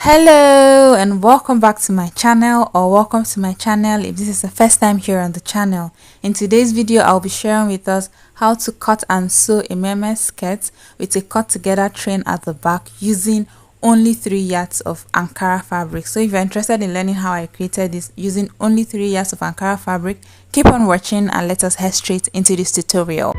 Hello and welcome back to my channel, or welcome to my channel if this is the first time here on the channel. In today's video I'll be sharing with us how to cut and sew a mermaid skirt with a cut together train at the back using only 3 yards of Ankara fabric. So if you're interested in learning how I created this using only 3 yards of Ankara fabric, keep on watching and let us head straight into this tutorial.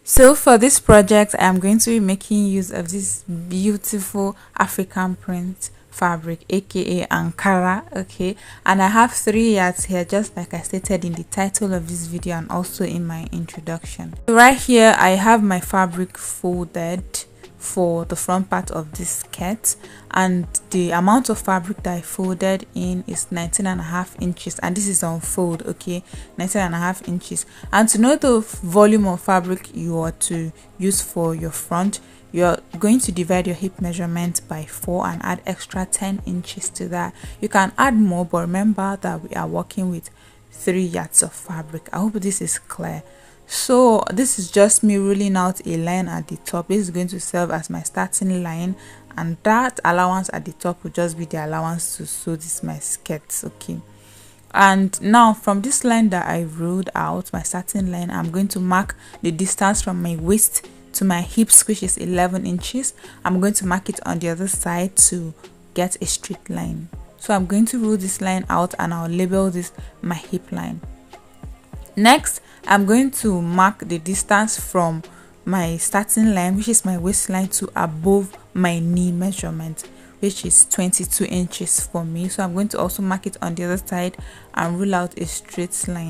So for this project, I am going to be making use of this beautiful African print fabric, aka Ankara. Okay, and I have 3 yards here, just like I stated in the title of this video and also in my introduction. So right here I have my fabric folded for the front part of this skirt, and the amount of fabric that I folded in is 19.5 inches, and this is on fold. Okay, 19.5 inches. And to know the volume of fabric you are to use for your front, you're going to divide your hip measurement by 4 and add extra 10 inches to that. You can add more, but remember that we are working with 3 yards of fabric. I hope this is clear. So this is just me ruling out a line at the top. This is going to serve as my starting line, and that allowance at the top will just be the allowance to sew this my skirts. Okay, and now from this line that I ruled out, my starting line, I'm going to mark the distance from my waist to my hips, which is 11 inches. I'm going to mark it on the other side to get a straight line. So I'm going to rule this line out and I'll label this my hip line. Next, I'm going to mark the distance from my starting line, which is my waistline, to above my knee measurement, which is 22 inches for me. So I'm going to also mark it on the other side and rule out a straight line.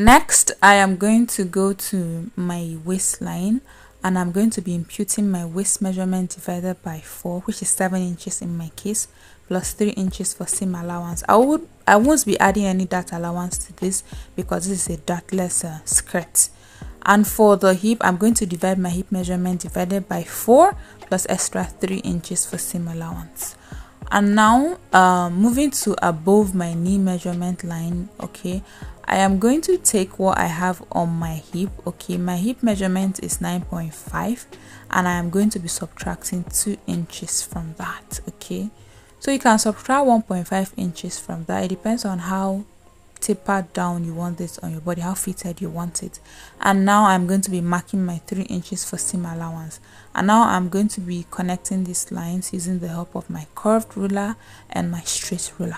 Next, I am going to go to my waistline and I'm going to be imputing my waist measurement divided by 4, which is 7 inches in my case, plus 3 inches for seam allowance. I won't be adding any dart allowance to this because this is a dartless skirt. And for the hip, I'm going to divide my hip measurement divided by 4 plus extra 3 inches for seam allowance. And now moving to above my knee measurement line. Okay, I am going to take what I have on my hip. Okay, my hip measurement is 9.5 and I am going to be subtracting 2 inches from that. Okay, so you can subtract 1.5 inches from that. It depends on how tapered down you want this on your body, how fitted you want it. And now I'm going to be marking my 3 inches for seam allowance, and now I'm going to be connecting these lines using the help of my curved ruler and my straight ruler.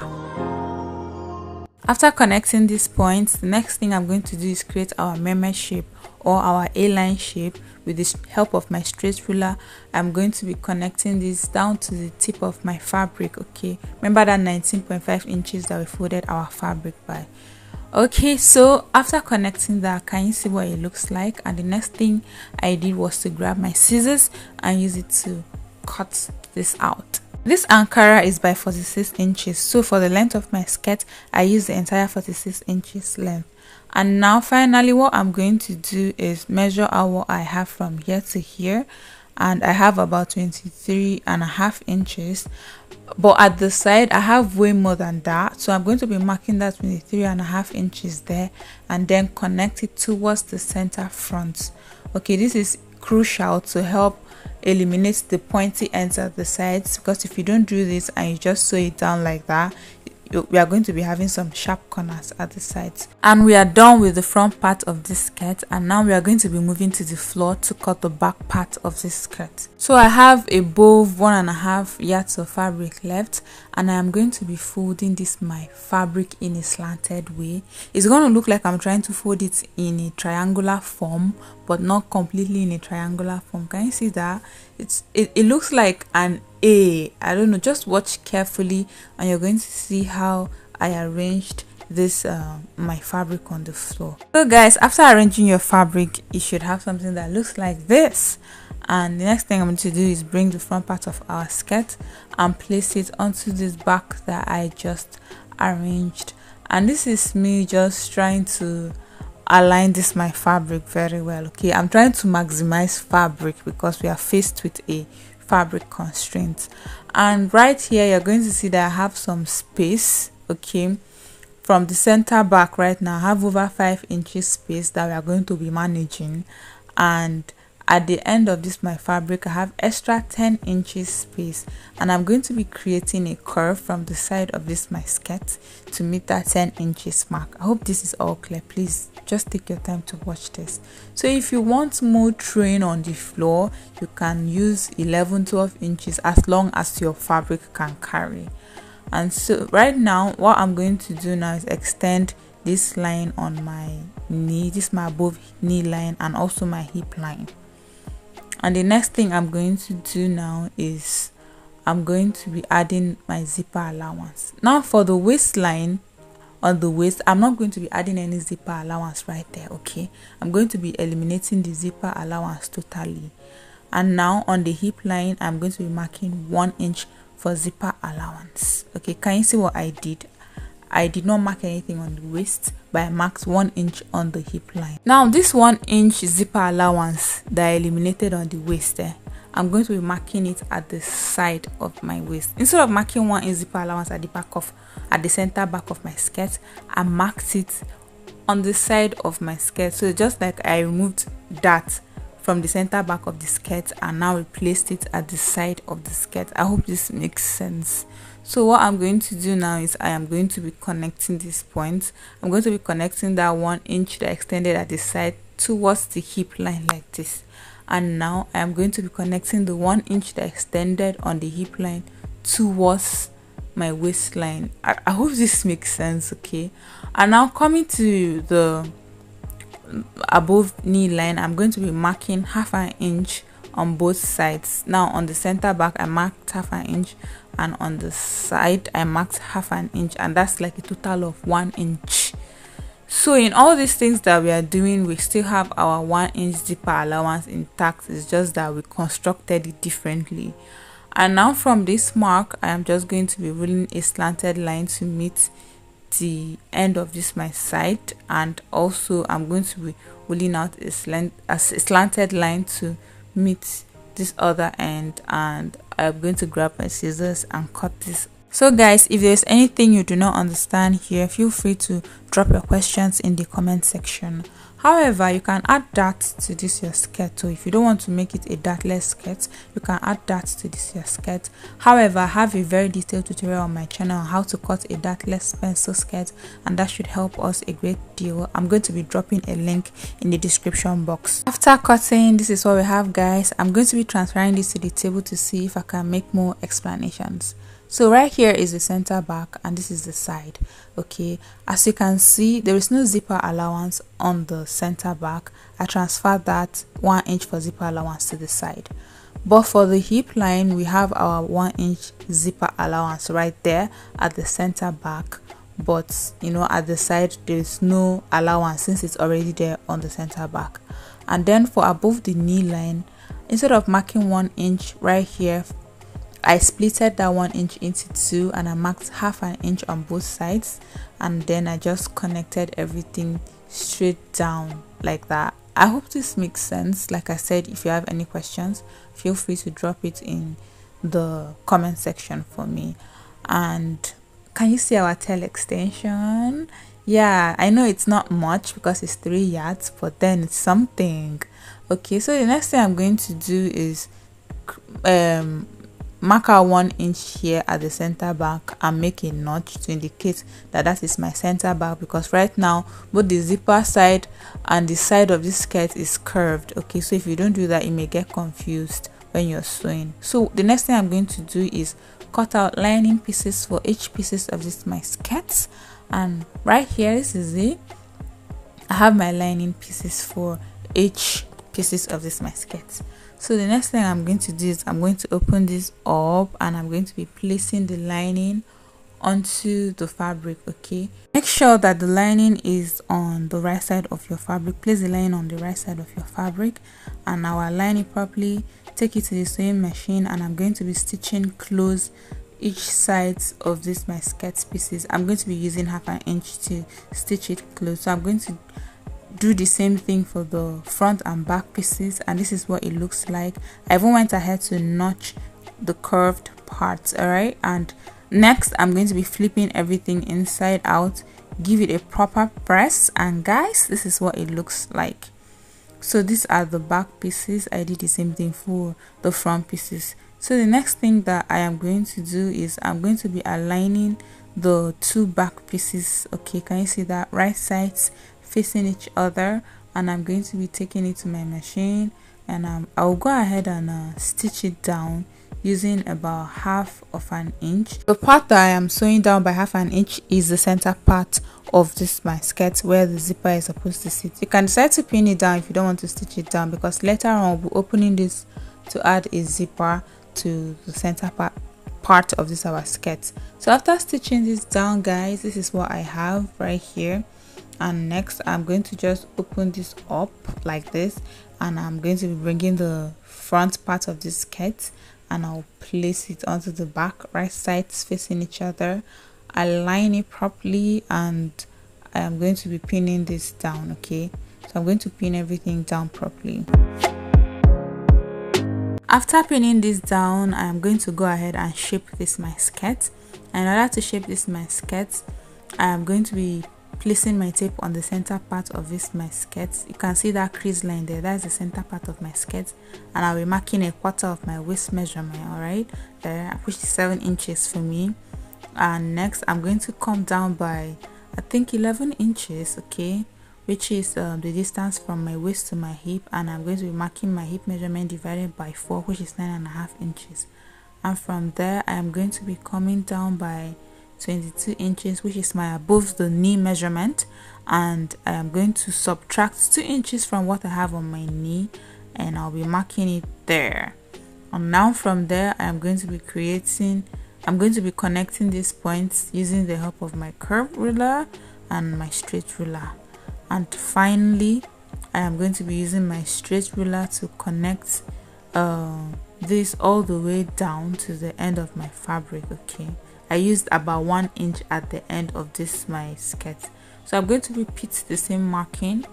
After connecting these points, the next thing I'm going to do is create our mermaid shape or our A-line shape. With the help of my straight ruler, I'm going to be connecting this down to the tip of my fabric. Okay, remember that 19.5 inches that we folded our fabric by. Okay, so after connecting that, can you see what it looks like? And the next thing I did was to grab my scissors and use it to cut this out. This Ankara is by 46 inches, so for the length of my skirt I use the entire 46 inches length. And now finally what I'm going to do is measure out what I have from here to here, and I have about 23.5 inches, but at the side I have way more than that, so I'm going to be marking that 23.5 inches there and then connect it towards the center front. Okay, this is crucial to help eliminate the pointy ends at the sides, because if you don't do this and you just sew it down like that, we are going to be having some sharp corners at the sides. And we are done with the front part of this skirt, and now we are going to be moving to the floor to cut the back part of this skirt. So I have above 1.5 yards of fabric left, and I am going to be folding this my fabric in a slanted way. It's going to look like I'm trying to fold it in a triangular form, but not completely in a triangular form. Can you see that? It looks like an A. I don't know, just watch carefully and you're going to see how I arranged this my fabric on the floor. So guys, after arranging your fabric, you should have something that looks like this. And the next thing I'm going to do is bring the front part of our skirt and place it onto this back that I just arranged. And this is me just trying to align this my fabric very well. Okay, I'm trying to maximize fabric because we are faced with a fabric constraint. And right here you're going to see that I have some space. Okay, from the center back right now I have over 5 inches space that we are going to be managing, and at the end of this my fabric, I have extra 10 inches space, and I'm going to be creating a curve from the side of this my skirt to meet that 10 inches mark. I hope this is all clear. Please just take your time to watch this. So if you want more train on the floor, you can use 11-12 inches as long as your fabric can carry. And so right now what I'm going to do now is extend this line on my knee, this my above knee line, and also my hip line. And the next thing I'm going to do now is I'm going to be adding my zipper allowance. Now for the waistline on the waist, I'm not going to be adding any zipper allowance right there, okay? I'm going to be eliminating the zipper allowance totally. And now on the hip line, I'm going to be marking 1 inch for zipper allowance. Okay, can you see what I did? I did not mark anything on the waist, but I marked 1 inch on the hip line. Now this 1 inch zipper allowance that I eliminated on the waist there, I'm going to be marking it at the side of my waist. Instead of marking 1 inch zipper allowance at the center back of my skirt, I marked it on the side of my skirt. So just like I removed that from the center back of the skirt and now replaced it at the side of the skirt. I hope this makes sense. So what I'm going to do now is I am going to be connecting these points. I'm going to be connecting that 1 inch that extended at the side towards the hip line like this. And now I am going to be connecting the 1 inch that extended on the hip line towards my waistline. I hope this makes sense, okay? And now coming to the above knee line, I'm going to be marking 1/2 inch on both sides. Now on the center back I marked 1/2 inch, and on the side I marked 1/2 inch, and that's like a total of 1 inch. So in all these things that we are doing, we still have our 1 inch zipper allowance intact. It's just that we constructed it differently. And now from this mark, I am just going to be rolling a slanted line to meet the end of this my side, and also I'm going to be rolling out a slanted line to meet this other end, and I'm going to grab my scissors and cut this. So guys, if there's anything you do not understand here, feel free to drop your questions in the comment section. However, you can add darts to this your skirt. So if you don't want to make it a dartless skirt, you can add darts to this your skirt. However, I have a very detailed tutorial on my channel on how to cut a dartless pencil skirt, and that should help us a great deal. I'm going to be dropping a link in the description box. After cutting, this is what we have, guys. I'm going to be transferring this to the table to see if I can make more explanations. So right here is the center back and this is the side. Okay, as you can see, there is no zipper allowance on the center back. I transferred that 1 inch for zipper allowance to the side, but for the hip line we have our 1 inch zipper allowance right there at the center back, but you know, at the side there is no allowance since it's already there on the center back. And then for above the knee line, instead of marking 1 inch right here, I splitted that 1 inch into 2 and I marked 1/2 inch on both sides, and then I just connected everything straight down like that. I hope this makes sense. Like I said, if you have any questions, feel free to drop it in the comment section for me. And can you see our tail extension? Yeah, I know it's not much because it's 3 yards, but then it's something. Okay, so the next thing I'm going to do is mark out 1 inch here at the center back and make a notch to indicate that that is my center back, because right now both the zipper side and the side of this skirt is curved. Okay, so if you don't do that, you may get confused when you're sewing. So the next thing I'm going to do is cut out lining pieces for each pieces of this my skirt, and right here, this is it. I have my lining pieces for each pieces of this my skirt. So the next thing I'm going to do is I'm going to open this up and I'm going to be placing the lining onto the fabric. Okay, make sure that the lining is on the right side of your fabric. Place the lining on the right side of your fabric and now align it properly. Take it to the sewing machine and I'm going to be stitching close each sides of this my skirt pieces. I'm going to be using 1/2 inch to stitch it close. So I'm going to do the same thing for the front and back pieces, and this is what it looks like. I even went ahead to notch the curved parts. All right, and next I'm going to be flipping everything inside out, give it a proper press, and guys, this is what it looks like. So these are the back pieces. I did the same thing for the front pieces. So the next thing that I am going to do is I'm going to be aligning the two back pieces. Okay, can you see that? Right sides facing each other, and I'm going to be taking it to my machine, and I'll go ahead and stitch it down using about half of an inch. The part that I am sewing down by half an inch is the center part of this my skirt where the zipper is supposed to sit. You can decide to pin it down if you don't want to stitch it down, because later on we'll be opening this to add a zipper to the center part of this our skirt. So after stitching this down, guys, this is what I have right here. And next I'm going to just open this up like this, and I'm going to be bringing the front part of this skirt and I'll place it onto the back, right sides facing each other, align it properly, and I am going to be pinning this down. Okay, so I'm going to pin everything down properly. After pinning this down, I am going to go ahead and shape this my skirt. And in order to shape this my skirt, I am going to be placing my tape on the center part of this my skirt. You can see that crease line there, that's the center part of my skirt, and I'll be marking a quarter of my waist measurement. All right, there, which is 7 inches for me. And next I'm going to come down by, I think, 11 inches, okay, which is the distance from my waist to my hip, and I'm going to be marking my hip measurement divided by 4, which is 9.5 inches. And from there I am going to be coming down by 22 inches, which is my above the knee measurement, and I am going to subtract 2 inches from what I have on my knee, and I'll be marking it there. And now from there I am going to be connecting these points using the help of my curved ruler and my straight ruler. And finally I am going to be using my straight ruler to connect this all the way down to the end of my fabric. Okay, I used about 1 inch at the end of this my skirt, so I'm going to repeat the same marking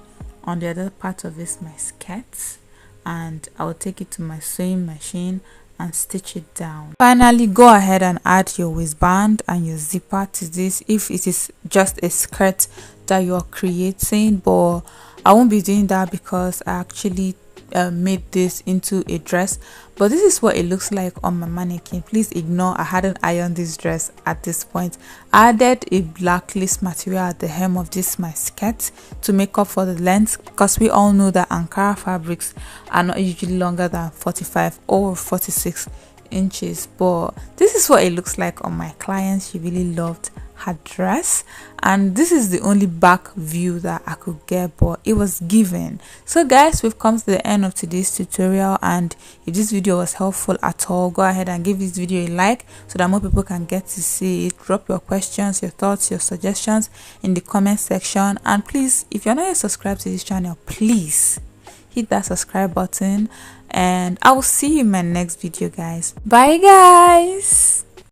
on the other part of this my skirt, and I'll take it to my sewing machine and stitch it down. Finally, go ahead and add your waistband and your zipper to this if it is just a skirt that you're creating, but I won't be doing that because I actually made this into a dress. But this is what it looks like on my mannequin. Please ignore I hadn't ironed this dress at this point. I added a black lace material at the hem of this my skirt to make up for the length, because we all know that Ankara fabrics are not usually longer than 45 or 46 inches. But this is what it looks like on my client. She really loved her dress, and this is the only back view that I could get, but it was given. So guys, we've come to the end of today's tutorial, and if this video was helpful at all, go ahead and give this video a like so that more people can get to see it. Drop your questions, your thoughts, your suggestions in the comment section, and please, if you're not yet subscribed to this channel, please hit that subscribe button, and I will see you in my next video, guys. Bye guys.